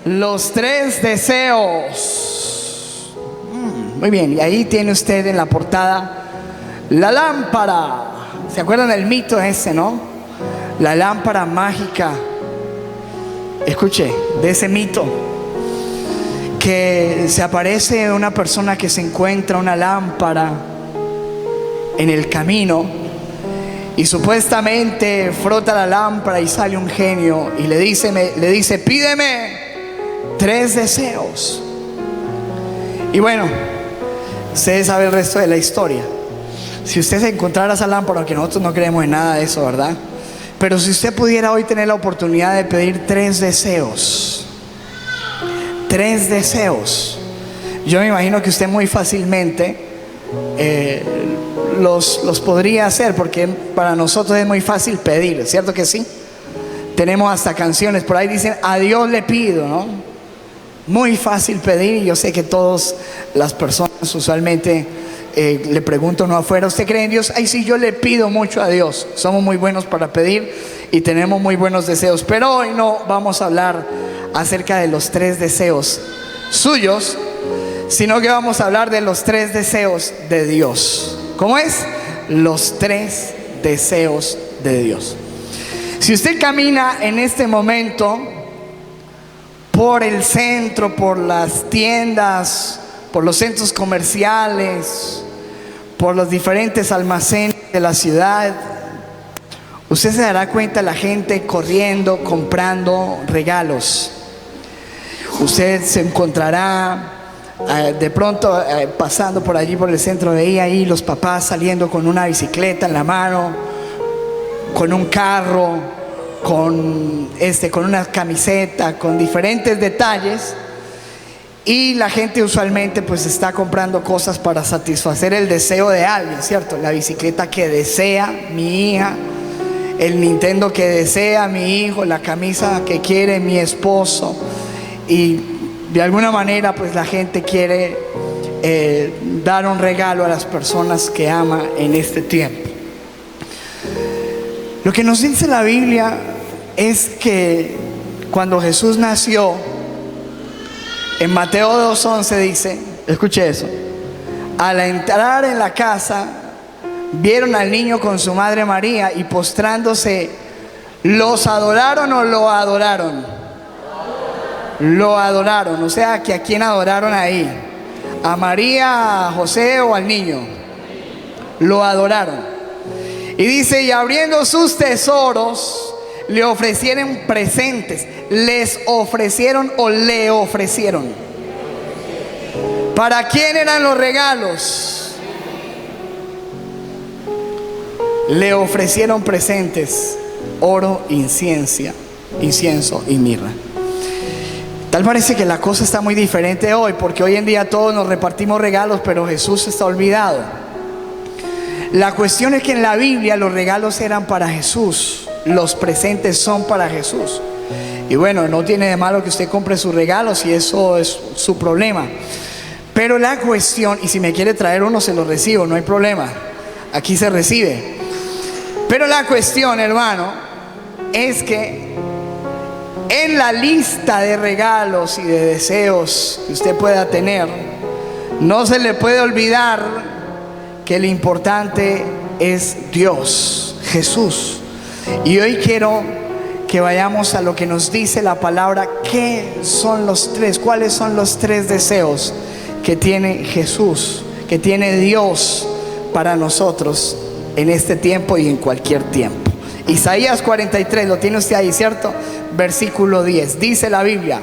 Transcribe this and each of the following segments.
Los tres deseos. Muy bien, y ahí tiene usted en la portada la lámpara. ¿Se acuerdan del mito ese, no? La lámpara mágica. Escuche, de ese mito, que se aparece una persona que se encuentra una lámpara en el camino y supuestamente frota la lámpara y sale un genio y le dice, pídeme 3 deseos. Y bueno, usted sabe el resto de la historia. Si usted se encontrara esa lámpara, aunque nosotros no creemos en nada de eso, ¿verdad? Pero si usted pudiera hoy tener la oportunidad de pedir 3 deseos, 3 deseos, yo me imagino que usted muy fácilmente los podría hacer, porque para nosotros es muy fácil pedir, ¿cierto que sí? Tenemos hasta canciones, por ahí dicen, a Dios le pido, ¿no? Muy fácil pedir, y yo sé que todas las personas usualmente le pregunto uno afuera, ¿usted cree en Dios? Ay, sí, yo le pido mucho a Dios. Somos muy buenos para pedir y tenemos muy buenos deseos, pero hoy no vamos a hablar acerca de los 3 deseos suyos, sino que vamos a hablar de los 3 deseos de Dios. ¿Cómo es? Los 3 deseos de Dios. Si usted camina en este momento por el centro, por las tiendas, por los centros comerciales, por los diferentes almacenes de la ciudad, usted se dará cuenta de la gente corriendo, comprando regalos. Usted se encontrará de pronto pasando por allí, por el centro, veía ahí los papás saliendo con una bicicleta en la mano, con un carro, con una camiseta, con diferentes detalles. Y la gente usualmente pues está comprando cosas para satisfacer el deseo de alguien, ¿cierto? La bicicleta que desea mi hija, el Nintendo que desea mi hijo, la camisa que quiere mi esposo. Y de alguna manera pues la gente quiere dar un regalo a las personas que ama en este tiempo. Lo que nos dice la Biblia es que cuando Jesús nació, en Mateo 2:11 dice, escuche eso, al entrar en la casa vieron al niño con su madre María y postrándose, ¿los adoraron o lo adoraron? Lo adoraron. O sea, que ¿a quién adoraron ahí? ¿A María, a José o al niño? Lo adoraron. Y dice, y abriendo sus tesoros le ofrecieron presentes. ¿Les ofrecieron o le ofrecieron? ¿Para quién eran los regalos? Le ofrecieron presentes: oro, incienso y mirra. Tal parece que la cosa está muy diferente hoy, porque hoy en día todos nos repartimos regalos, pero Jesús está olvidado. La cuestión es que en la Biblia los regalos eran para Jesús, los presentes son para Jesús. Y bueno, no tiene de malo que usted compre sus regalos, y eso es su problema. Pero la cuestión, y si me quiere traer uno se lo recibo, no hay problema, aquí se recibe. Pero la cuestión, hermano, es que en la lista de regalos y de deseos que usted pueda tener, no se le puede olvidar que lo importante es Dios, Jesús. Y hoy quiero que vayamos a lo que nos dice la palabra. ¿Qué son los 3? ¿Cuáles son los 3 deseos que tiene Jesús, que tiene Dios para nosotros en este tiempo y en cualquier tiempo? Isaías 43, lo tiene usted ahí, ¿cierto? Versículo 10, dice la Biblia: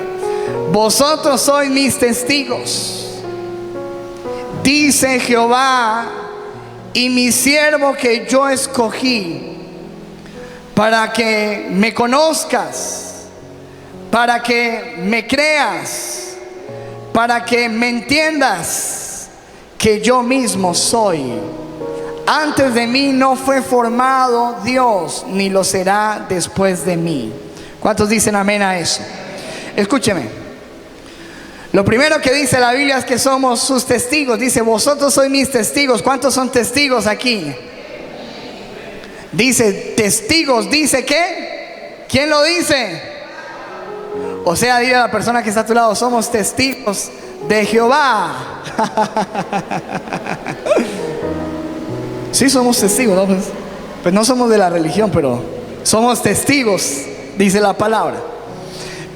vosotros sois mis testigos, dice Jehová, y mi siervo que yo escogí, para que me conozcas, para que me creas, para que me entiendas que yo mismo soy. Antes de mí no fue formado Dios, ni lo será después de mí. ¿Cuántos dicen amén a eso? Escúcheme. Lo primero que dice la Biblia es que somos sus testigos. Dice, vosotros sois mis testigos. ¿Cuántos son testigos aquí? Dice testigos. ¿Dice qué? ¿Quién lo dice? O sea, dile a la persona que está a tu lado, somos testigos de Jehová. Sí, somos testigos, ¿no? Pues no somos de la religión, pero somos testigos, dice la palabra.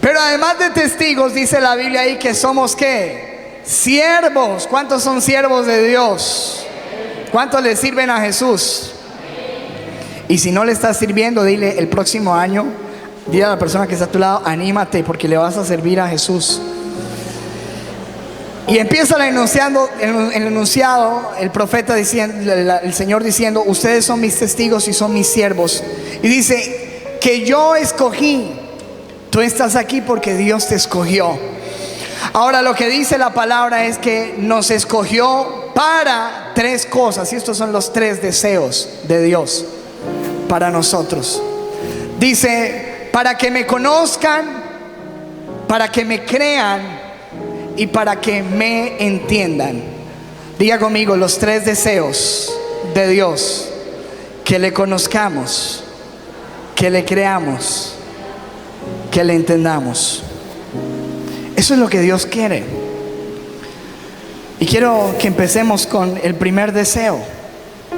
Pero además de testigos, dice la Biblia ahí que somos ¿qué? Siervos. ¿Cuántos son siervos de Dios? ¿Cuántos le sirven a Jesús? Y si no le estás sirviendo, dile el próximo año, dile a la persona que está a tu lado, anímate porque le vas a servir a Jesús. Y empieza el enunciado, el profeta diciendo, el Señor diciendo, ustedes son mis testigos y son mis siervos. Y dice, que yo escogí, tú estás aquí porque Dios te escogió. Ahora lo que dice la palabra es que nos escogió para tres cosas. Y estos son los tres deseos de Dios para nosotros. Dice, para que me conozcan, para que me crean y para que me entiendan. Diga conmigo los tres deseos de Dios: que le conozcamos, que le creamos, que le entendamos. Eso es lo que Dios quiere. Y quiero que empecemos con el primer deseo.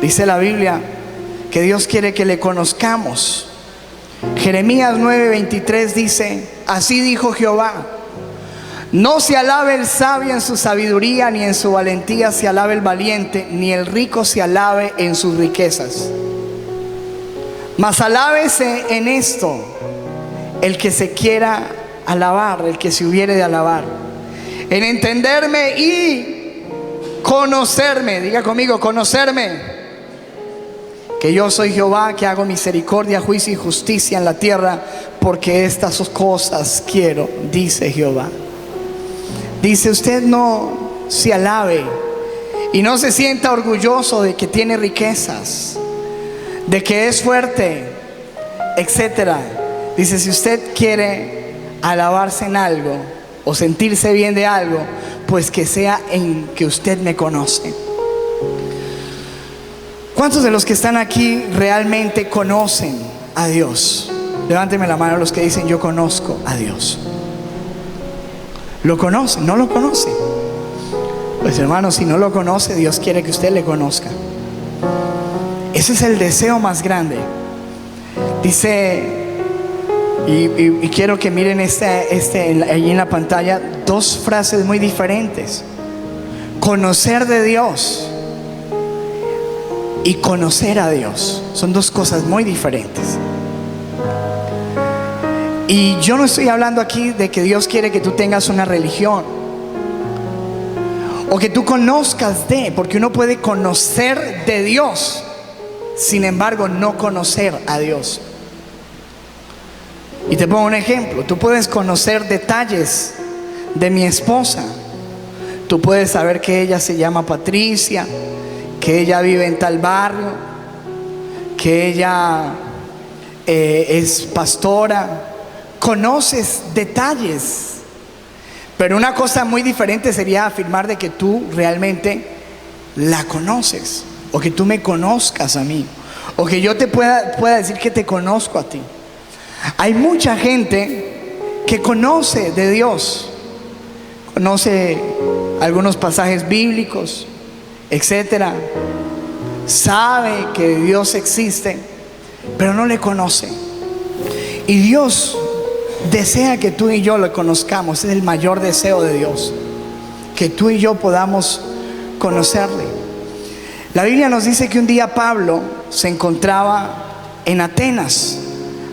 Dice la Biblia que Dios quiere que le conozcamos. Jeremías 9:23 dice, así dijo Jehová: no se alabe el sabio en su sabiduría, ni en su valentía se alabe el valiente, ni el rico se alabe en sus riquezas. Mas alábese en esto el que se quiera alabar, el que se hubiere de alabar, en entenderme y conocerme. Diga conmigo, conocerme, que yo soy Jehová, que hago misericordia, juicio y justicia en la tierra, porque estas cosas quiero, dice Jehová. Dice, usted no se alabe y no se sienta orgulloso de que tiene riquezas, de que es fuerte, etcétera. Dice, si usted quiere alabarse en algo o sentirse bien de algo, pues que sea en que usted me conoce. ¿Cuántos de los que están aquí realmente conocen a Dios? Levánteme la mano los que dicen, yo conozco a Dios. ¿Lo conoce? ¿No lo conoce? Pues hermano, si no lo conoce, Dios quiere que usted le conozca. Ese es el deseo más grande. Dice, y quiero que miren allí en la pantalla, dos frases muy diferentes: conocer de Dios y conocer a Dios. Son dos cosas muy diferentes. Y yo no estoy hablando aquí de que Dios quiere que tú tengas una religión o que tú conozcas porque uno puede conocer de Dios, sin embargo no conocer a Dios. Y te pongo un ejemplo: tú puedes conocer detalles de mi esposa. Tú puedes saber que ella se llama Patricia, que ella vive en tal barrio, que ella es pastora. Conoces detalles, pero una cosa muy diferente sería afirmar de que tú realmente la conoces, o que tú me conozcas a mí, o que yo te pueda decir que te conozco a ti. Hay mucha gente que conoce de Dios, conoce algunos pasajes bíblicos, etcétera, sabe que Dios existe, pero no le conoce. Y Dios desea que tú y yo lo conozcamos. Es el mayor deseo de Dios, que tú y yo podamos conocerle. La Biblia nos dice que un día Pablo se encontraba en Atenas,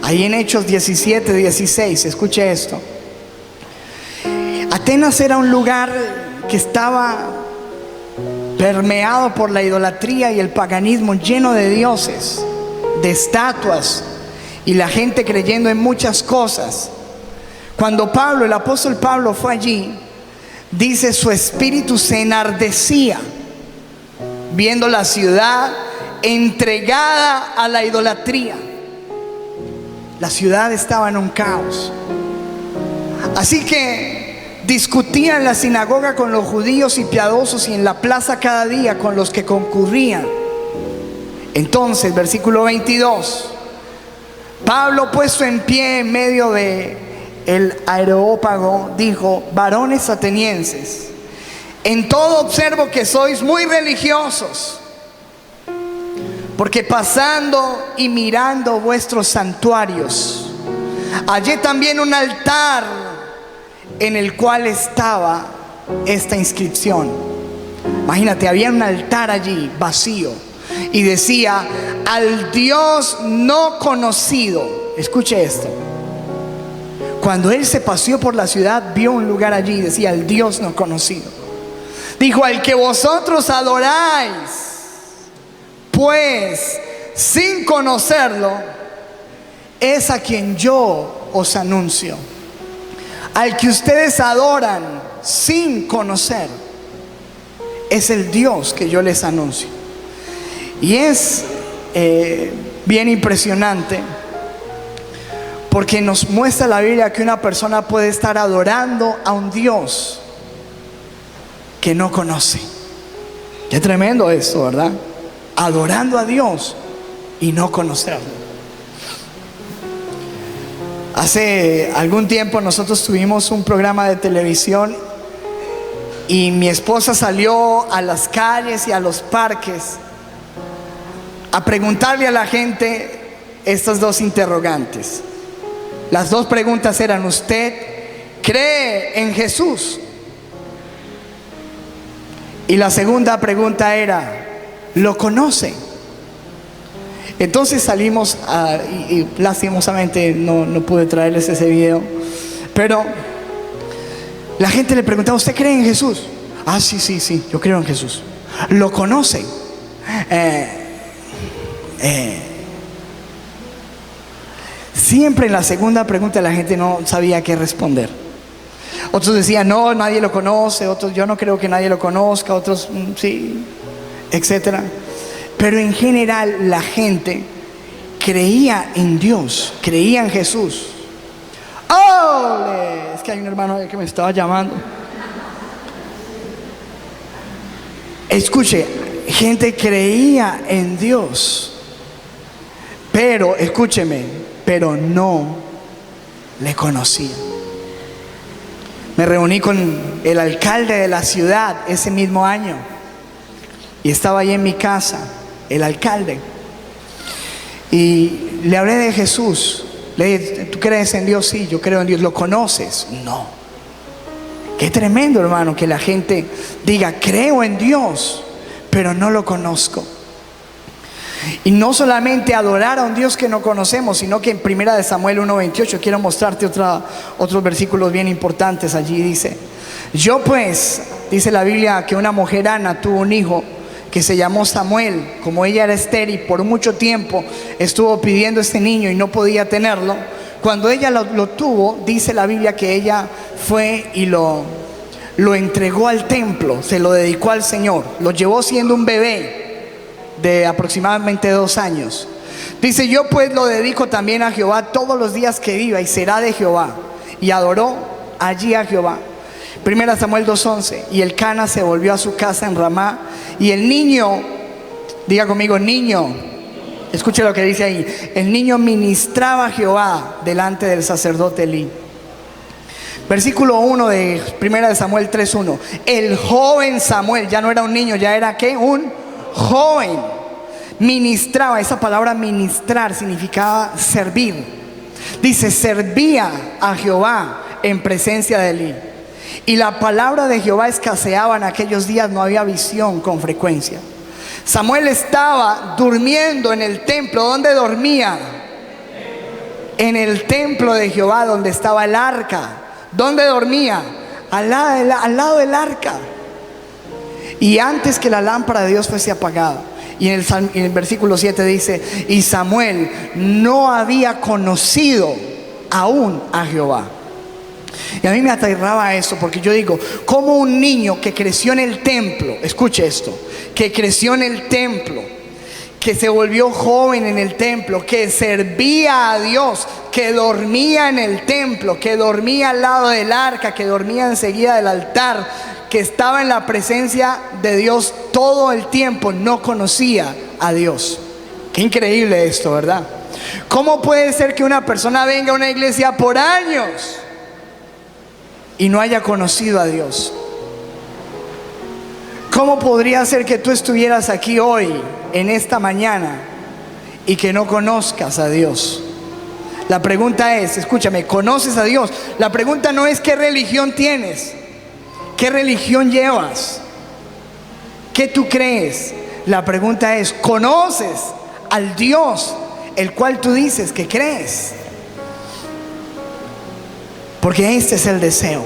ahí en Hechos 17:16. Escuche esto. Atenas era un lugar que estaba permeado por la idolatría y el paganismo, lleno de dioses, de estatuas, y la gente creyendo en muchas cosas. Cuando el apóstol Pablo fue allí, dice, su espíritu se enardecía viendo la ciudad entregada a la idolatría. La ciudad estaba en un caos. Así que discutía en la sinagoga con los judíos y piadosos, y en la plaza cada día con los que concurrían. Entonces, versículo 22, Pablo, puesto en pie en medio de el Areópago, dijo: varones atenienses, en todo observo que sois muy religiosos, porque pasando y mirando vuestros santuarios, hallé también un altar en el cual estaba esta inscripción. Imagínate, había un altar allí vacío y decía: al Dios no conocido. Escuche esto. Cuando él se paseó por la ciudad, vio un lugar allí y decía: al Dios no conocido. Dijo: al que vosotros adoráis, pues sin conocerlo, es a quien yo os anuncio. Al que ustedes adoran sin conocer, es el Dios que yo les anuncio. Y es bien impresionante, porque nos muestra la Biblia que una persona puede estar adorando a un Dios que no conoce. Qué tremendo esto, ¿verdad? Adorando a Dios y no conocerlo. Hace algún tiempo nosotros tuvimos un programa de televisión y mi esposa salió a las calles y a los parques a preguntarle a la gente estas dos interrogantes. Las dos preguntas eran: ¿usted cree en Jesús? Y la segunda pregunta era: ¿lo conoce? Entonces salimos y lastimosamente no pude traerles ese video, pero la gente le preguntaba: ¿usted cree en Jesús? Ah, sí, yo creo en Jesús. ¿Lo conoce? Siempre en la segunda pregunta la gente no sabía qué responder. Otros decían: no, nadie lo conoce. Otros: yo no creo que nadie lo conozca. Otros: sí, etcétera. Pero en general la gente creía en Dios, creía en Jesús. ¡Oh! Es que hay un hermano que me estaba llamando. Escuche, gente creía en Dios, pero escúcheme, pero no le conocía. Me reuní con el alcalde de la ciudad ese mismo año y estaba ahí en mi casa el alcalde y le hablé de Jesús. Le dije: ¿tú crees en Dios? Sí, yo creo en Dios. ¿Lo conoces? No. Qué tremendo, hermano, que la gente diga: creo en Dios, pero no lo conozco. Y no solamente adorar a un Dios que no conocemos, sino que en 1 Samuel 1:28 quiero mostrarte otros versículos bien importantes. Allí dice: yo pues, dice la Biblia, que una mujer, Ana, tuvo un hijo que se llamó Samuel. Como ella era estéril, por mucho tiempo estuvo pidiendo este niño y no podía tenerlo. Cuando ella lo tuvo, dice la Biblia que ella fue y lo entregó al templo, se lo dedicó al Señor. Lo llevó siendo un bebé de aproximadamente 2 años. Dice: yo pues lo dedico también a Jehová todos los días que viva, y será de Jehová. Y adoró allí a Jehová. 1 Samuel 2:11. Y el Cana se volvió a su casa en Ramá, y el niño, diga conmigo, niño, escuche lo que dice ahí: el niño ministraba a Jehová delante del sacerdote Elí. Versículo 1 de 1 Samuel 3:1. El joven Samuel, ya no era un niño, ya era ¿qué? Un joven. Ministraba. Esa palabra ministrar significaba servir. Dice: servía a Jehová en presencia de Elí. Y la palabra de Jehová escaseaba en aquellos días, no había visión con frecuencia. Samuel estaba durmiendo en el templo. ¿Dónde dormía? En el templo de Jehová, donde estaba el arca. ¿Dónde dormía? Al lado del arca. Y antes que la lámpara de Dios fuese apagada. Y en el versículo 7 dice: y Samuel no había conocido aún a Jehová. Y a mí me aterraba eso, porque yo digo: ¿cómo un niño que creció en el templo, escuche esto, que creció en el templo, que se volvió joven en el templo, que servía a Dios, que dormía en el templo, que dormía al lado del arca, que dormía enseguida del altar, que estaba en la presencia de Dios todo el tiempo, no conocía a Dios? Qué increíble esto, ¿verdad? ¿Cómo puede ser que una persona venga a una iglesia por años y no haya conocido a Dios? ¿Cómo podría ser que tú estuvieras aquí hoy, en esta mañana, y que no conozcas a Dios? La pregunta es, escúchame, ¿conoces a Dios? La pregunta no es qué religión tienes, qué religión llevas, qué tú crees. La pregunta es, ¿conoces al Dios el cual tú dices que crees? Porque este es el deseo.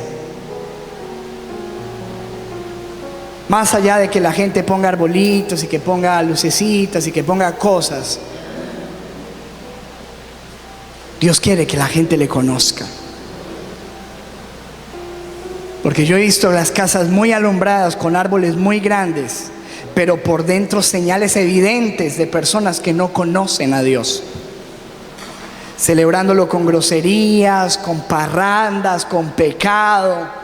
Más allá de que la gente ponga arbolitos y que ponga lucecitas y que ponga cosas, Dios quiere que la gente le conozca. Porque yo he visto las casas muy alumbradas con árboles muy grandes, pero por dentro señales evidentes de personas que no conocen a Dios, celebrándolo con groserías, con parrandas, con pecado.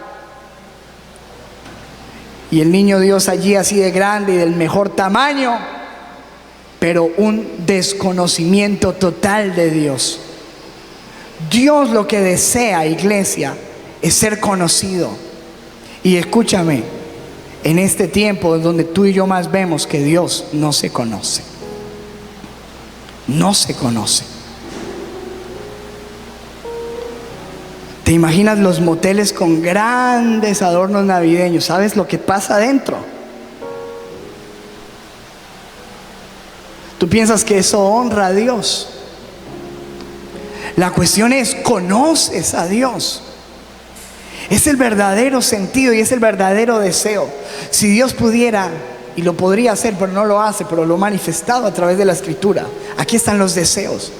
Y el niño Dios allí así de grande y del mejor tamaño, pero un desconocimiento total de Dios. Dios lo que desea, iglesia, es ser conocido. Y escúchame, en este tiempo donde tú y yo más vemos que Dios no se conoce. No se conoce. ¿Te imaginas los moteles con grandes adornos navideños? ¿Sabes lo que pasa adentro? Tú piensas que eso honra a Dios. La cuestión es, ¿conoces a Dios? Es el verdadero sentido y es el verdadero deseo. Si Dios pudiera, y lo podría hacer, pero no lo hace, pero lo ha manifestado a través de la Escritura. Aquí están los deseos.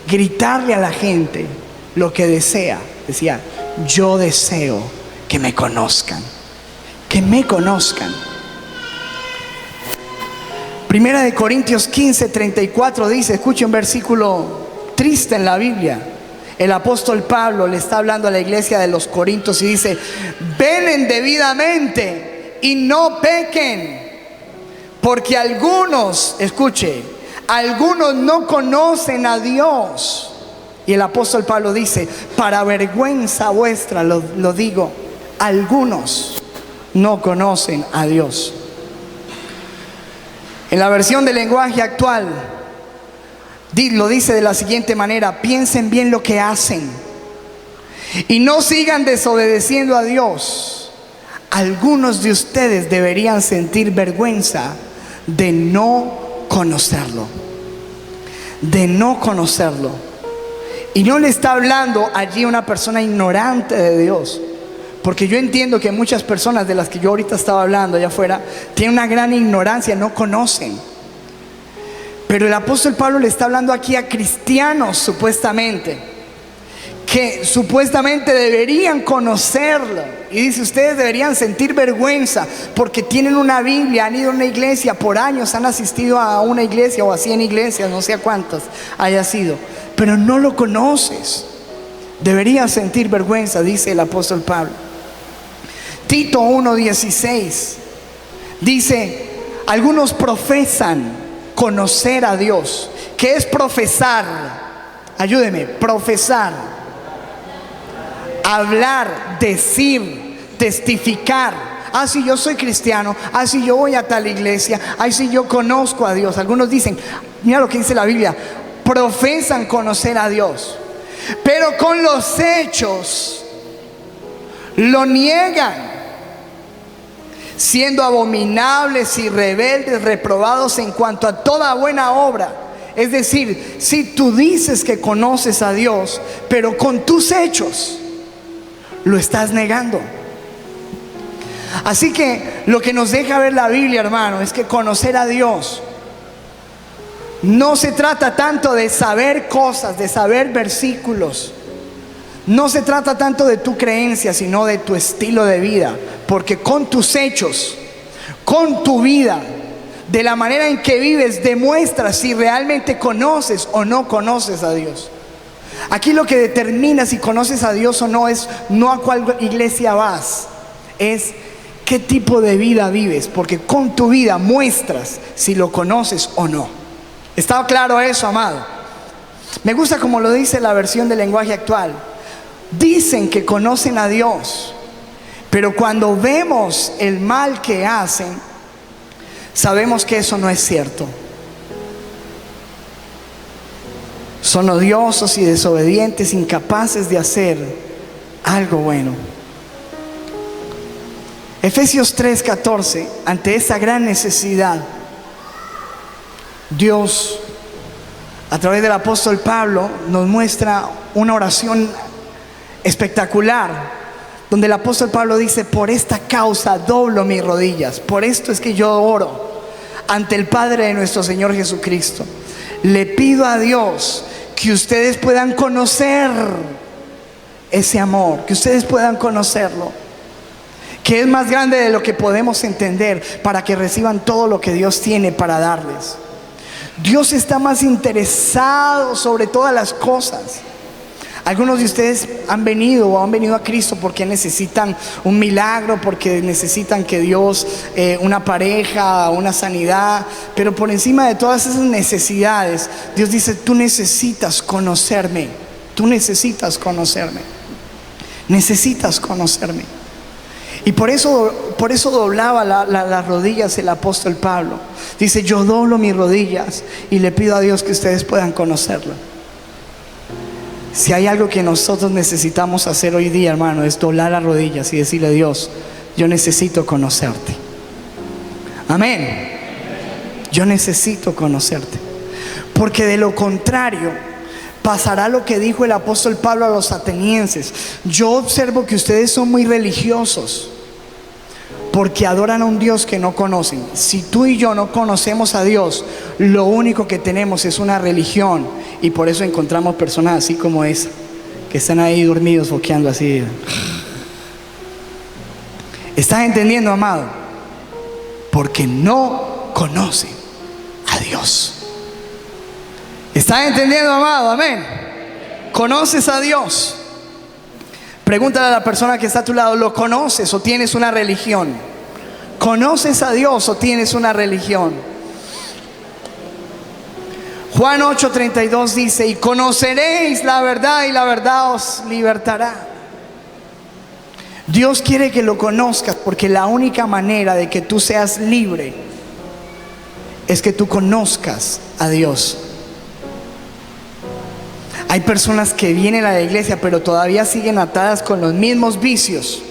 Gritarle a la gente lo que desea. Decía, yo deseo que me conozcan. Que me conozcan. Primera de Corintios 15:34 dice, escuche un versículo triste en la Biblia. El apóstol Pablo le está hablando a la iglesia de los Corintios y dice, velen debidamente y no pequen, porque algunos, escuche, algunos no conocen a Dios. Y el apóstol Pablo dice, para vergüenza vuestra lo digo, algunos no conocen a Dios. En la versión del lenguaje actual lo dice de la siguiente manera: piensen bien lo que hacen y no sigan desobedeciendo a Dios. Algunos de ustedes deberían sentir vergüenza de no conocerlo. De no conocerlo. Y no le está hablando allí a una persona ignorante de Dios, porque yo entiendo que muchas personas de las que yo ahorita estaba hablando allá afuera tienen una gran ignorancia, no conocen. Pero el apóstol Pablo le está hablando aquí a cristianos supuestamente, que supuestamente deberían conocerlo. Y dice, ustedes deberían sentir vergüenza porque tienen una Biblia, han ido a una iglesia por años, han asistido a una iglesia o a 100 iglesias, no sé a cuántas haya sido, pero no lo conoces. Deberían sentir vergüenza, dice el apóstol Pablo. Tito 1:16 dice, algunos profesan conocer a Dios. ¿Qué es profesar? Ayúdeme, profesar. Hablar, decir, testificar. Ah, sí, yo soy cristiano. Ah, sí, yo voy a tal iglesia. Ah, sí, yo conozco a Dios. Algunos dicen, mira lo que dice la Biblia, profesan conocer a Dios, pero con los hechos lo niegan, siendo abominables y rebeldes, reprobados en cuanto a toda buena obra. Es decir, si tú dices que conoces a Dios, pero con tus hechos lo estás negando. Así que lo que nos deja ver la Biblia, hermano, es que conocer a Dios no se trata tanto de saber cosas, de saber versículos. No se trata tanto de tu creencia, sino de tu estilo de vida. Porque con tus hechos, con tu vida, de la manera en que vives, demuestras si realmente conoces o no conoces a Dios. Aquí lo que determina si conoces a Dios o no es no a cuál iglesia vas, es qué tipo de vida vives. Porque con tu vida muestras si lo conoces o no. ¿Está claro eso, amado? Me gusta como lo dice la versión del lenguaje actual. Dicen que conocen a Dios, Pero cuando vemos el mal que hacen, sabemos que eso no es cierto. Son odiosos y desobedientes, incapaces de hacer algo bueno. Efesios 3:14, ante esa gran necesidad, Dios, a través del apóstol Pablo, nos muestra una oración espectacular, donde el apóstol Pablo dice: por esta causa doblo mis rodillas, por esto es que yo oro ante el Padre de nuestro Señor Jesucristo. Le pido a Dios que ustedes puedan conocer ese amor, que ustedes puedan conocerlo, que es más grande de lo que podemos entender, para que reciban todo lo que Dios tiene para darles. Dios está más interesado sobre todas las cosas. Algunos de ustedes han venido a Cristo porque necesitan un milagro, porque necesitan que Dios, una pareja, una sanidad. Pero por encima de todas esas necesidades, Dios dice: tú necesitas conocerme. Tú necesitas conocerme. Necesitas conocerme. Y por eso doblaba las rodillas el apóstol Pablo. Dice: yo doblo mis rodillas y le pido a Dios que ustedes puedan conocerlo. Si hay algo que nosotros necesitamos hacer hoy día, hermano, es doblar las rodillas y decirle a Dios: yo necesito conocerte. Amén. Yo necesito conocerte. Porque de lo contrario pasará lo que dijo el apóstol Pablo a los atenienses: yo observo que ustedes son muy religiosos porque adoran a un Dios que no conocen. Si tú y yo no conocemos a Dios, lo único que tenemos es una religión. Y por eso encontramos personas así como esa, que están ahí dormidos, boqueando así. ¿Estás entendiendo, amado? Porque no conocen a Dios. ¿Estás entendiendo, amado? Amén. ¿Conoces a Dios? Pregúntale a la persona que está a tu lado: ¿lo conoces o tienes una religión? ¿Conoces a Dios o tienes una religión? Juan 8:32 dice: y conoceréis la verdad y la verdad os libertará. Dios quiere que lo conozcas, porque la única manera de que tú seas libre es que tú conozcas a Dios. Hay personas que vienen a la iglesia pero todavía siguen atadas con los mismos vicios,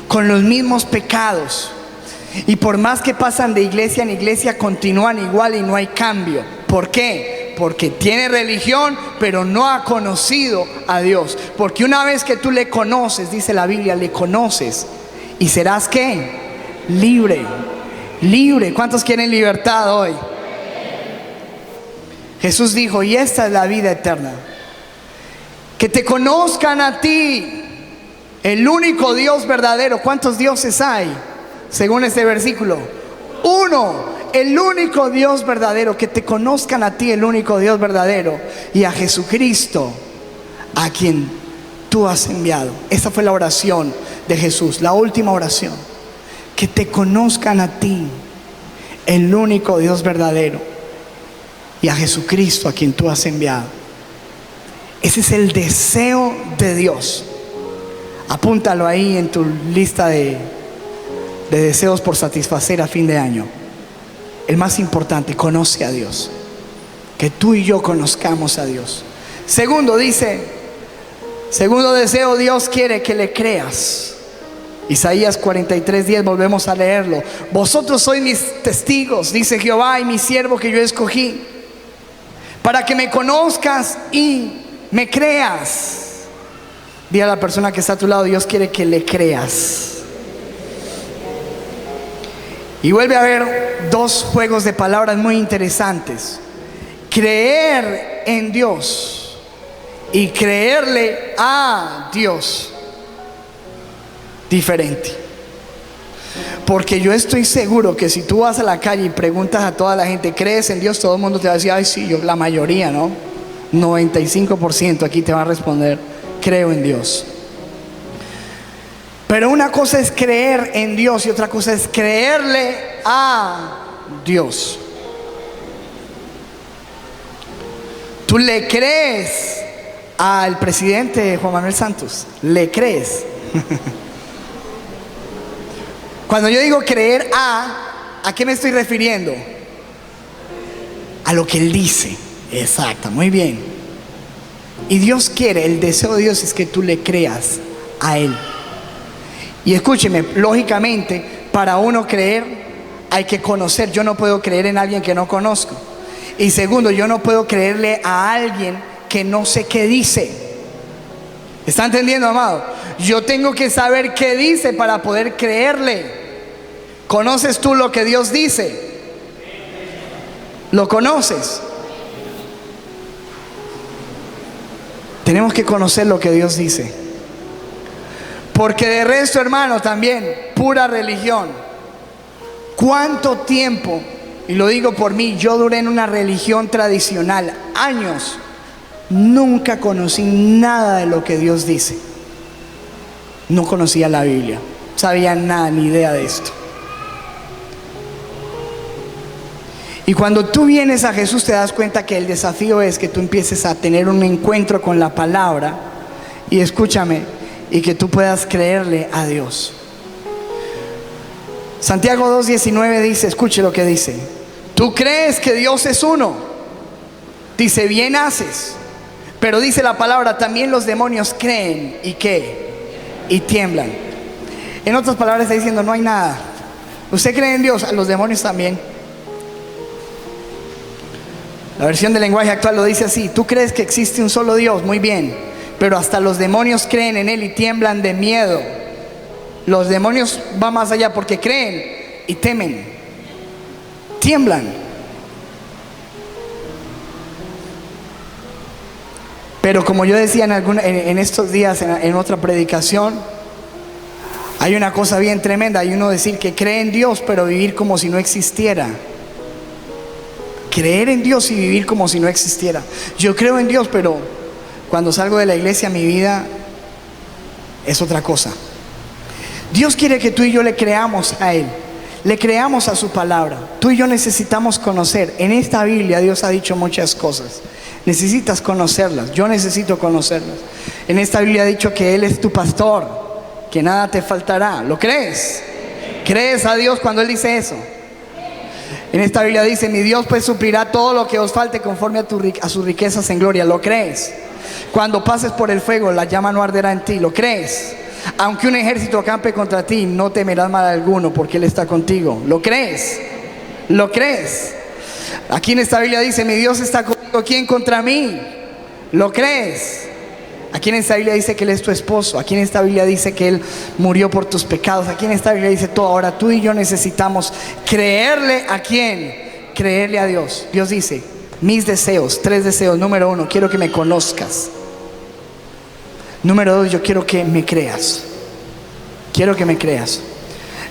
con los mismos pecados, y por más que pasan de iglesia en iglesia continúan igual y no hay cambio. ¿Por qué? Porque tiene religión pero no ha conocido a Dios. Porque una vez que tú le conoces, dice la Biblia, le conoces y serás ¿qué? Libre. Libre. ¿Cuántos quieren libertad hoy? Jesús dijo: y esta es la vida eterna, que te conozcan a ti, el único Dios verdadero. ¿Cuántos dioses hay según este versículo? Uno. El único Dios verdadero. Que te conozcan a ti, el único Dios verdadero, y a Jesucristo, a quien tú has enviado. Esa fue la oración de Jesús, la última oración. Que te conozcan a ti, el único Dios verdadero, y a Jesucristo, a quien tú has enviado. Ese es el deseo de Dios. Apúntalo ahí en tu lista de deseos por satisfacer a fin de año. El más importante: conoce a Dios. Que tú y yo conozcamos a Dios. Segundo, dice, segundo deseo: Dios quiere que le creas. Isaías 43:10, volvemos a leerlo. Vosotros sois mis testigos, dice Jehová, y mi siervo que yo escogí, para que me conozcas y me creas. Dile a la persona que está a tu lado: Dios quiere que le creas. Y vuelve a haber dos juegos de palabras muy interesantes: creer en Dios y creerle a Dios. Diferente. Porque yo estoy seguro que si tú vas a la calle y preguntas a toda la gente: ¿crees en Dios? Todo el mundo te va a decir: ay, sí, yo, la mayoría, ¿no? 95% aquí te va a responder: creo en Dios. Pero una cosa es creer en Dios y otra cosa es creerle a Dios. ¿Tú le crees al presidente Juan Manuel Santos? ¿Le crees? Cuando yo digo creer ¿a qué me estoy refiriendo? A lo que Él dice. Exacto, muy bien. Y Dios quiere, el deseo de Dios es que tú le creas a Él. Y escúcheme, lógicamente, para uno creer hay que conocer. Yo no puedo creer en alguien que no conozco. Y segundo, yo no puedo creerle a alguien que no sé qué dice. ¿Está entendiendo, amado? Yo tengo que saber qué dice para poder creerle. ¿Conoces tú lo que Dios dice? ¿Lo conoces? Tenemos que conocer lo que Dios dice. Porque de resto, hermano, también pura religión. ¿Cuánto tiempo? Y lo digo por mí, yo duré en una religión tradicional años. Nunca conocí nada de lo que Dios dice. No conocía la Biblia, no sabía nada, ni idea de esto. Y cuando tú vienes a Jesús te das cuenta que el desafío es que tú empieces a tener un encuentro con la palabra. Y escúchame, y que tú puedas creerle a Dios. Santiago 2:19 dice, escuche lo que dice: tú crees que Dios es uno, dice, bien haces. Pero dice la palabra, también los demonios creen. ¿Y qué? Y tiemblan. En otras palabras está diciendo, no hay nada. Usted cree en Dios, los demonios también. La versión del lenguaje actual lo dice así: tú crees que existe un solo Dios, muy bien, pero hasta los demonios creen en Él y tiemblan de miedo. Los demonios van más allá porque creen y temen, tiemblan. Pero como yo decía en estos días, en otra predicación, hay una cosa bien tremenda. Hay uno decir que cree en Dios, pero vivir como si no existiera. Creer en Dios y vivir como si no existiera. Yo creo en Dios, pero cuando salgo de la iglesia mi vida es otra cosa. Dios quiere que tú y yo le creamos a Él, le creamos a su palabra. Tú y yo necesitamos conocer. En esta Biblia Dios ha dicho muchas cosas. Necesitas conocerlas, yo necesito conocerlas. En esta Biblia ha dicho que Él es tu pastor, que nada te faltará. ¿Lo crees? ¿Crees a Dios cuando Él dice eso? En esta Biblia dice, mi Dios pues suplirá todo lo que os falte conforme a sus riquezas en gloria. ¿Lo crees? Cuando pases por el fuego, la llama no arderá en ti. ¿Lo crees? Aunque un ejército acampe contra ti, no temerás mal alguno, porque Él está contigo. ¿Lo crees? ¿Lo crees? Aquí en esta Biblia dice, mi Dios está contigo, ¿quién contra mí? ¿Lo crees? Aquí en esta Biblia dice que Él es tu esposo. Aquí en esta Biblia dice que Él murió por tus pecados. Aquí en esta Biblia dice todo. Ahora tú y yo necesitamos creerle ¿a quién? Creerle a Dios. Dios dice, mis deseos, 3 deseos. Número 1, quiero que me conozcas. Número 2, yo quiero que me creas. Quiero que me creas.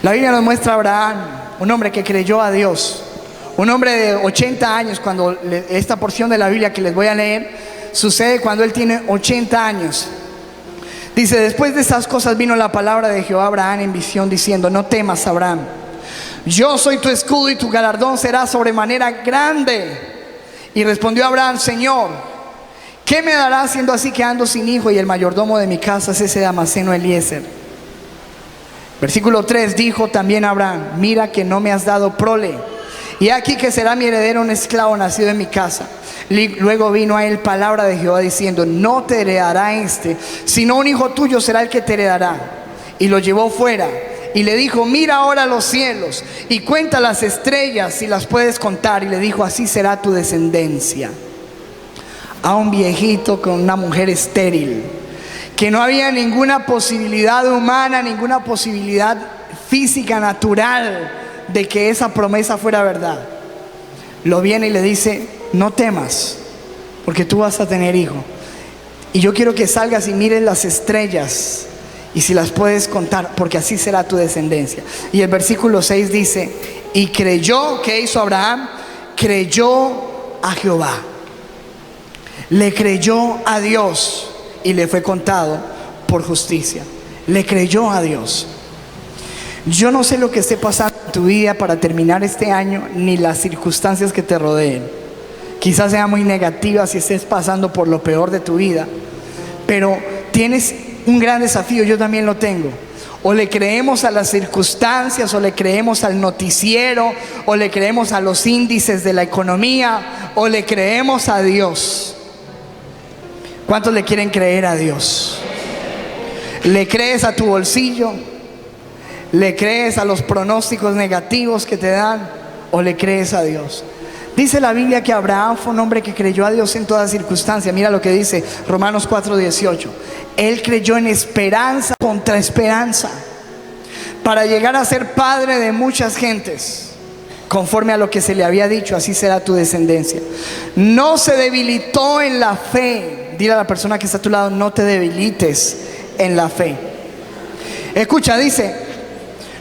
La Biblia nos muestra a Abraham, un hombre que creyó a Dios. Un hombre de 80 años, cuando esta porción de la Biblia que les voy a leer sucede cuando él tiene 80 años. Dice, después de esas cosas vino la palabra de Jehová a Abraham en visión diciendo, no temas, Abraham, yo soy tu escudo y tu galardón será sobremanera grande. Y respondió Abraham, Señor, ¿qué me dará siendo así que ando sin hijo y el mayordomo de mi casa es ese Damaseno Eliezer? Versículo 3, dijo también Abraham, mira que no me has dado prole, y aquí que será mi heredero un esclavo nacido en mi casa. Luego vino a él palabra de Jehová diciendo, no te heredará sino un hijo tuyo será el que te heredará. Y lo llevó fuera y le dijo, mira ahora los cielos y cuenta las estrellas si las puedes contar. Y le dijo, así será tu descendencia. A un viejito con una mujer estéril, que no había ninguna posibilidad humana, ninguna posibilidad física, natural, de que esa promesa fuera verdad. Lo viene y le dice, no temas, porque tú vas a tener hijo. Y yo quiero que salgas y mires las estrellas y si las puedes contar, porque así será tu descendencia. Y el versículo 6 dice, y creyó, ¿qué hizo Abraham? Creyó a Jehová. Le creyó a Dios y le fue contado por justicia. Le creyó a Dios. Yo no sé lo que esté pasando en tu vida para terminar este año, ni las circunstancias que te rodeen. Quizás sea muy negativa si estés pasando por lo peor de tu vida, pero tienes un gran desafío, yo también lo tengo. O le creemos a las circunstancias, o le creemos al noticiero, o le creemos a los índices de la economía, o le creemos a Dios. ¿Cuántos le quieren creer a Dios? ¿Le crees a tu bolsillo? ¿Le crees a los pronósticos negativos que te dan? ¿O le crees a Dios? Dice la Biblia que Abraham fue un hombre que creyó a Dios en toda circunstancia. Mira lo que dice Romanos 4:18. Él creyó en esperanza contra esperanza, para llegar a ser padre de muchas gentes. Conforme a lo que se le había dicho, así será tu descendencia. No se debilitó en la fe. Dile a la persona que está a tu lado: no te debilites en la fe. Escucha, dice: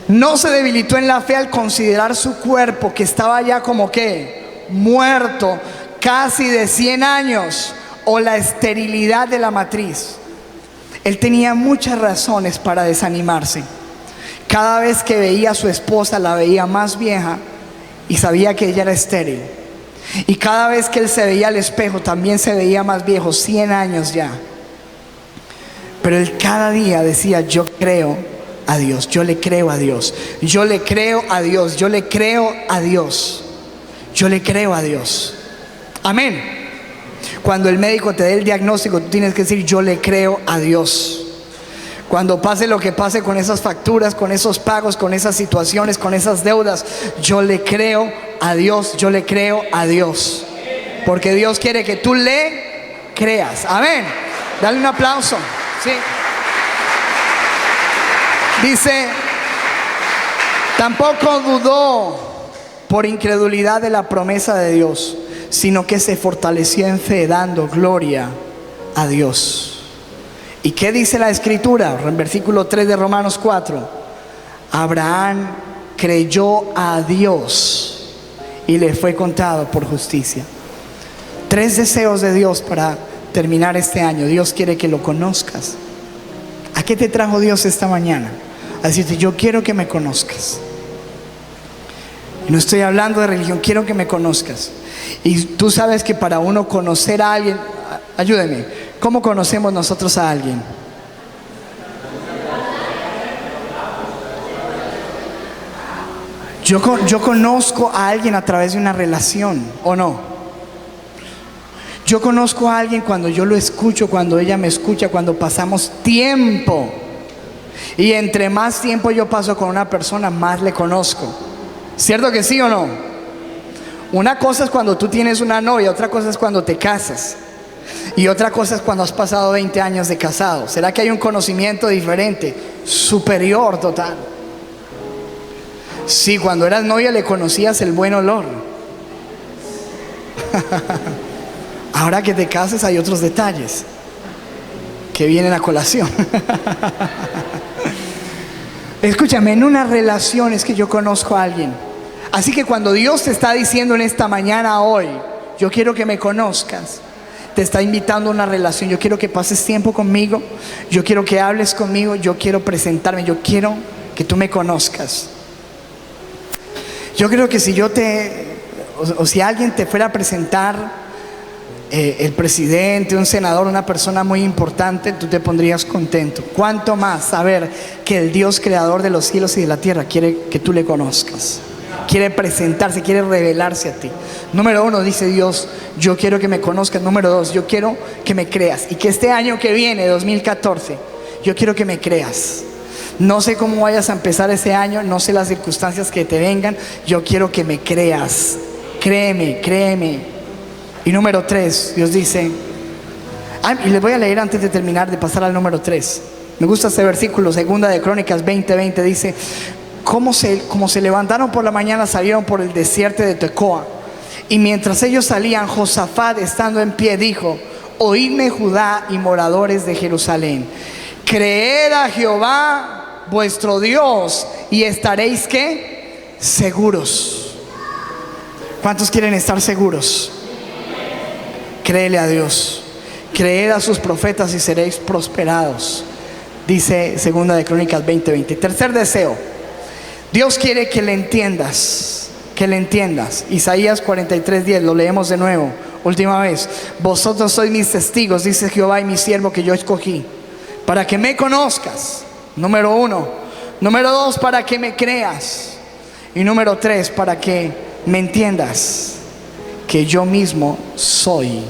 no se debilitó en la fe al considerar su cuerpo, que estaba ya como que muerto, casi de 100 años, o la esterilidad de la matriz. Él tenía muchas razones para desanimarse. Cada vez que veía a su esposa, la veía más vieja y sabía que ella era estéril. Y cada vez que él se veía al espejo, también se veía más viejo, 100 años ya. Pero él cada día decía: yo creo a Dios, yo le creo a Dios, yo le creo a Dios, yo le creo a Dios, yo le creo a Dios. Amén. Cuando el médico te dé el diagnóstico, tú tienes que decir: yo le creo a Dios. Cuando pase lo que pase con esas facturas, con esos pagos, con esas situaciones, con esas deudas, yo le creo a Dios, yo le creo a Dios. Porque Dios quiere que tú le creas. Amén. Dale un aplauso. Sí. Dice: tampoco dudó por incredulidad de la promesa de Dios, sino que se fortaleció en fe, dando gloria a Dios. ¿Y qué dice la Escritura? En versículo 3 de Romanos 4: Abraham creyó a Dios y le fue contado por justicia. 3 deseos de Dios para terminar este año. Dios quiere que lo conozcas. ¿A qué te trajo Dios esta mañana? A decirte: yo quiero que me conozcas. No estoy hablando de religión, quiero que me conozcas. Y tú sabes que para uno conocer a alguien, ayúdeme, ¿cómo conocemos nosotros a alguien? Yo conozco a alguien a través de una relación, ¿o no? Yo conozco a alguien cuando yo lo escucho, cuando ella me escucha, cuando pasamos tiempo. Y entre más tiempo yo paso con una persona, más le conozco. ¿Cierto que sí o no? Una cosa es cuando tú tienes una novia, otra cosa es cuando te casas. Y otra cosa es cuando has pasado 20 años de casado. ¿Será que hay un conocimiento diferente? Superior total. Sí, cuando eras novia le conocías el buen olor. Ahora que te casas hay otros detalles que vienen a colación. Escúchame, en una relación es que yo conozco a alguien. Así que cuando Dios te está diciendo en esta mañana, hoy, yo quiero que me conozcas, te está invitando a una relación. Yo quiero que pases tiempo conmigo, yo quiero que hables conmigo, yo quiero presentarme, yo quiero que tú me conozcas. Yo creo que si yo si alguien te fuera a presentar, el presidente, un senador, una persona muy importante, tú te pondrías contento. Cuánto más saber que el Dios creador de los cielos y de la tierra quiere que tú le conozcas, quiere presentarse, quiere revelarse a ti. Número 1, dice Dios: yo quiero que me conozcas. Número 2, yo quiero que me creas. Y que este año que viene, 2014, yo quiero que me creas. No sé cómo vayas a empezar ese año, no sé las circunstancias que te vengan, yo quiero que me creas. Créeme, créeme. Y número 3, Dios dice, y les voy a leer antes de terminar, de pasar al número 3. Me gusta este versículo, 2 de Crónicas 20:20, dice: como se levantaron por la mañana, salieron por el desierto de Tecoa. Y mientras ellos salían, Josafat, estando en pie, dijo: oídme, Judá y moradores de Jerusalén, creed a Jehová vuestro Dios y estaréis, ¿qué? Seguros. ¿Cuántos quieren estar seguros? Créele a Dios, creed a sus profetas y seréis prosperados, dice 2 de Crónicas 20:20. Tercer deseo, Dios quiere que le entiendas, que le entiendas. Isaías 43:10, lo leemos de nuevo, última vez: vosotros sois mis testigos, dice Jehová, y mi siervo que yo escogí, para que me conozcas. Número 1, Número 2, para que me creas. Y número 3, para que me entiendas que yo mismo soy.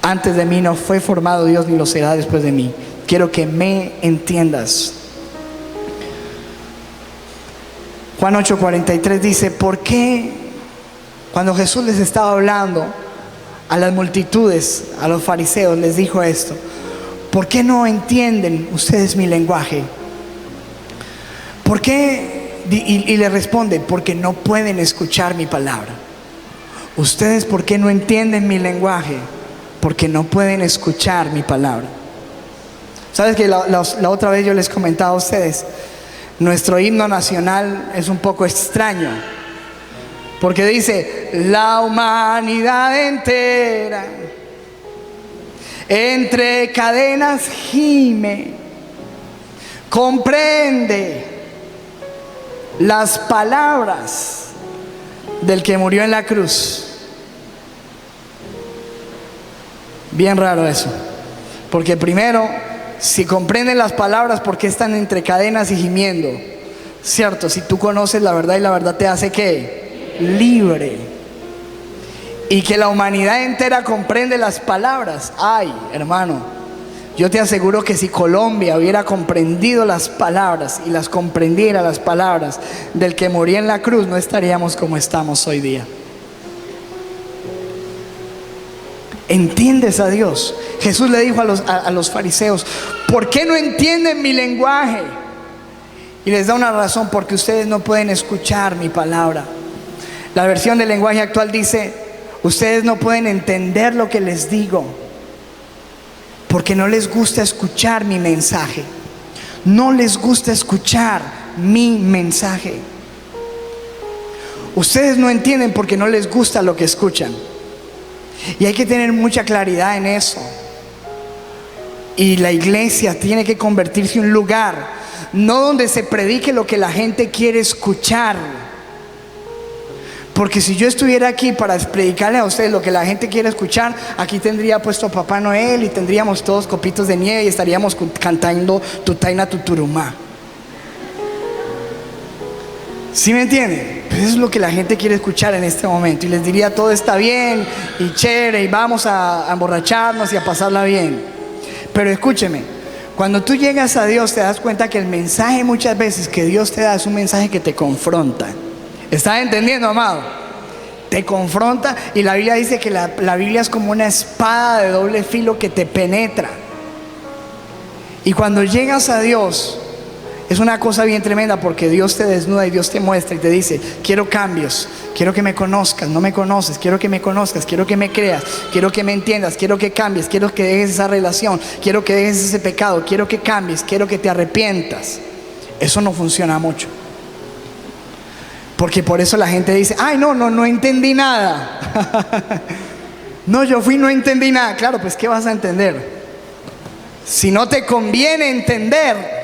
Antes de mí no fue formado Dios, ni lo será después de mí. Quiero que me entiendas. Juan 8:43 dice: ¿por qué cuando Jesús les estaba hablando a las multitudes, a los fariseos, les dijo esto? ¿Por qué no entienden ustedes mi lenguaje? ¿Por qué? Y le responde: porque no pueden escuchar mi palabra. ¿Ustedes por qué no entienden mi lenguaje? Porque no pueden escuchar mi palabra. ¿Sabes que la otra vez yo les comentaba a ustedes? Nuestro himno nacional es un poco extraño, porque dice: la humanidad entera entre cadenas gime, comprende las palabras del que murió en la cruz. Bien raro eso, porque primero, si comprenden las palabras, ¿por qué están entre cadenas y gimiendo? Cierto, si tú conoces la verdad y la verdad te hace ¿qué? Libre. Y que la humanidad entera comprende las palabras. Ay, hermano, yo te aseguro que si Colombia hubiera comprendido las palabras y las comprendiera las palabras del que murió en la cruz, no estaríamos como estamos hoy día. ¿Entiendes a Dios? Jesús le dijo a los fariseos: ¿por qué no entienden mi lenguaje? Y les da una razón: porque ustedes no pueden escuchar mi palabra. La versión del lenguaje actual dice: ustedes no pueden entender lo que les digo, porque no les gusta escuchar mi mensaje. No les gusta escuchar mi mensaje. Ustedes no entienden porque no les gusta lo que escuchan. Y hay que tener mucha claridad en eso. Y la iglesia tiene que convertirse en un lugar, no donde se predique lo que la gente quiere escuchar. Porque si yo estuviera aquí para predicarle a ustedes lo que la gente quiere escuchar, aquí tendría puesto a Papá Noel y tendríamos todos copitos de nieve y estaríamos cantando Tutaina Tuturumá. ¿Sí me entienden? Pues eso es lo que la gente quiere escuchar en este momento. Y les diría: todo está bien y chévere y vamos a emborracharnos y a pasarla bien. Pero escúcheme, cuando tú llegas a Dios te das cuenta que el mensaje muchas veces que Dios te da es un mensaje que te confronta. ¿Estás entendiendo, amado? Te confronta, y la Biblia dice que la Biblia es como una espada de doble filo que te penetra. Y cuando llegas a Dios es una cosa bien tremenda, porque Dios te desnuda y Dios te muestra y te dice: quiero cambios, quiero que me conozcas, no me conoces, quiero que me conozcas, quiero que me creas, quiero que me entiendas, quiero que cambies, quiero que dejes esa relación, quiero que dejes ese pecado, quiero que cambies, quiero que te arrepientas. Eso no funciona mucho, porque por eso la gente dice: ay, no entendí nada. No, yo fui, no entendí nada. Claro, pues ¿qué vas a entender? Si no te conviene entender.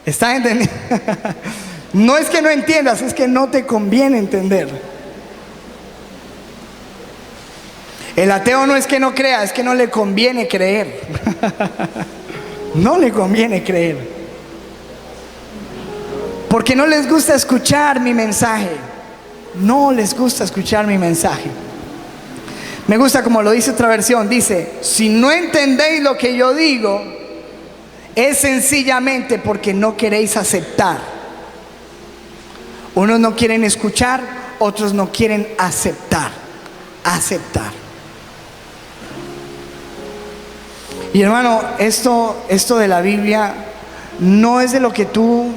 ¿Estás entendiendo? No es que no entiendas, es que no te conviene entender. El ateo no es que no crea, es que no le conviene creer. No le conviene creer, porque no les gusta escuchar mi mensaje. No les gusta escuchar mi mensaje. Me gusta como lo dice otra versión. Dice: si no entendéis lo que yo digo, es sencillamente porque no queréis aceptar. Unos no quieren escuchar, otros no quieren aceptar. Aceptar. Y hermano, esto de la Biblia no es de lo que tú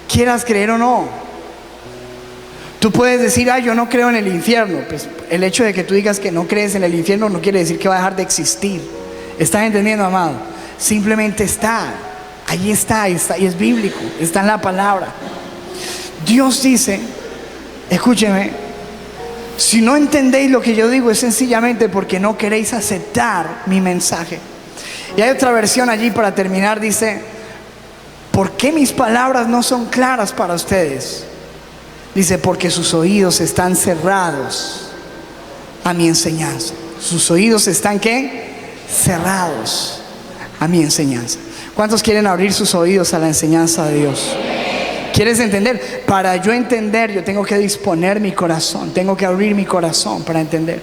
quieras creer o no. Tú puedes decir: yo no creo en el infierno. Pues el hecho de que tú digas que no crees en el infierno no quiere decir que va a dejar de existir. ¿Estás entendiendo, amado? Simplemente está, ahí está, y es bíblico, está en la palabra. Dios dice, escúcheme: si no entendéis lo que yo digo, es sencillamente porque no queréis aceptar mi mensaje. Y hay otra versión allí para terminar, dice: ¿por qué mis palabras no son claras para ustedes? Dice: porque sus oídos están cerrados a mi enseñanza. Sus oídos están ¿qué? Cerrados a mi enseñanza. ¿Cuántos quieren abrir sus oídos a la enseñanza de Dios? ¿Quieres entender? Para yo entender, yo tengo que disponer mi corazón, tengo que abrir mi corazón para entender.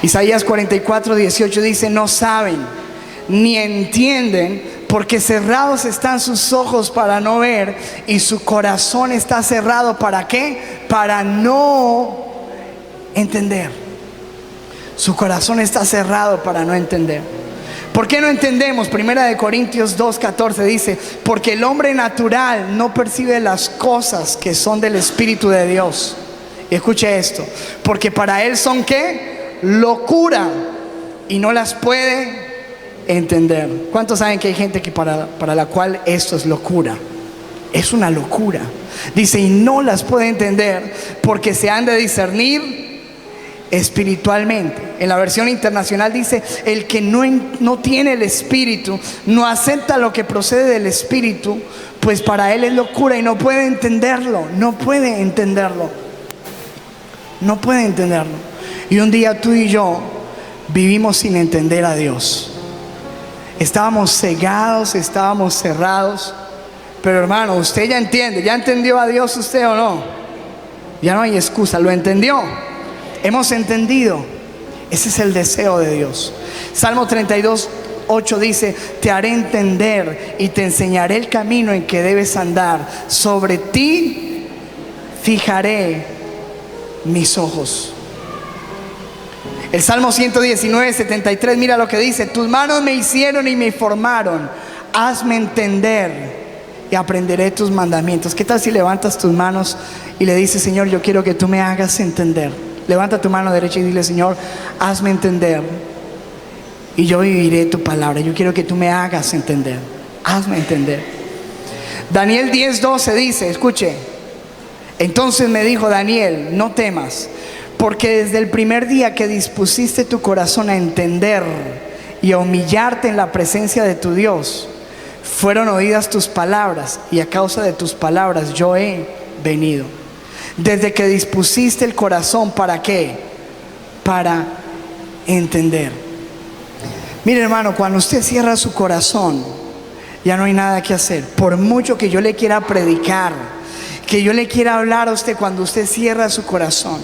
Isaías 44:18 dice: no saben ni entienden, porque cerrados están sus ojos para no ver, y su corazón está cerrado. ¿Para qué? Para no entender. Su corazón está cerrado para no entender. ¿Por qué no entendemos? Primera de Corintios 2:14 dice: porque el hombre natural no percibe las cosas que son del Espíritu de Dios. Y escuche esto: porque para él son ¿qué? Locura, y no las puede entender. ¿Cuántos saben que hay gente que para la cual esto es locura? Es una locura. Dice: y no las puede entender, porque se han de discernir espiritualmente. En la versión internacional dice: el que no tiene el Espíritu no acepta lo que procede del Espíritu, pues para él es locura y no puede entenderlo. No puede entenderlo. No puede entenderlo. Y un día tú y yo vivimos sin entender a Dios. Estábamos cegados, estábamos cerrados. Pero hermano, usted ya entiende. ¿Ya entendió a Dios usted o no? Ya no hay excusa. ¿Lo entendió? Hemos entendido. Ese es el deseo de Dios. Salmo 32:8 dice: te haré entender y te enseñaré el camino en que debes andar. Sobre ti fijaré mis ojos. El Salmo 119:73, mira lo que dice: tus manos me hicieron y me formaron. Hazme entender y aprenderé tus mandamientos. ¿Qué tal si levantas tus manos y le dices: Señor, yo quiero que tú me hagas entender? Levanta tu mano derecha y dile: Señor, hazme entender y yo viviré tu palabra. Yo quiero que tú me hagas entender. Hazme entender. Daniel 10:12 dice, escuche: entonces me dijo Daniel, no temas, porque desde el primer día que dispusiste tu corazón a entender y a humillarte en la presencia de tu Dios, fueron oídas tus palabras, y a causa de tus palabras yo he venido. Desde que dispusiste el corazón, ¿para qué? Para entender. Mire, hermano, cuando usted cierra su corazón, ya no hay nada que hacer. Por mucho que yo le quiera predicar, que yo le quiera hablar a usted, cuando usted cierra su corazón.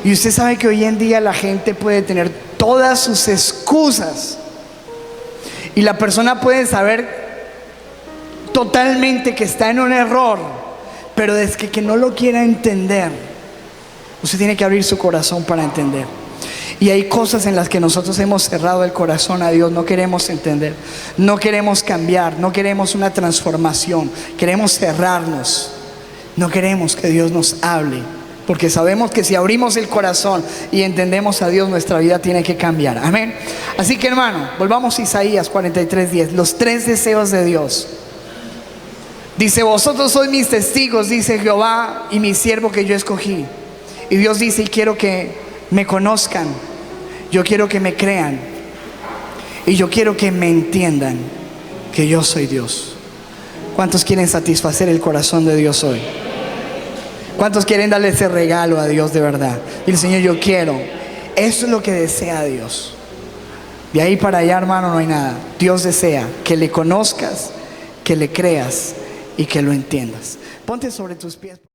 Y usted sabe que hoy en día la gente puede tener todas sus excusas, y la persona puede saber totalmente que está en un error, pero desde que no lo quiera entender, usted tiene que abrir su corazón para entender. Y hay cosas en las que nosotros hemos cerrado el corazón a Dios. No queremos entender, no queremos cambiar, no queremos una transformación, queremos cerrarnos. No queremos que Dios nos hable, porque sabemos que si abrimos el corazón y entendemos a Dios, nuestra vida tiene que cambiar. Amén. Así que, hermano, volvamos a Isaías 43:10. Los tres deseos de Dios. Dice: vosotros sois mis testigos, dice Jehová, y mi siervo que yo escogí. Y Dios dice: y quiero que me conozcan, yo quiero que me crean, y yo quiero que me entiendan que yo soy Dios. ¿Cuántos quieren satisfacer el corazón de Dios hoy? ¿Cuántos quieren darle ese regalo a Dios de verdad? Y el Señor, yo quiero. Eso es lo que desea Dios. De ahí para allá, hermano, no hay nada. Dios desea que le conozcas, que le creas y que lo entiendas. Ponte sobre tus pies.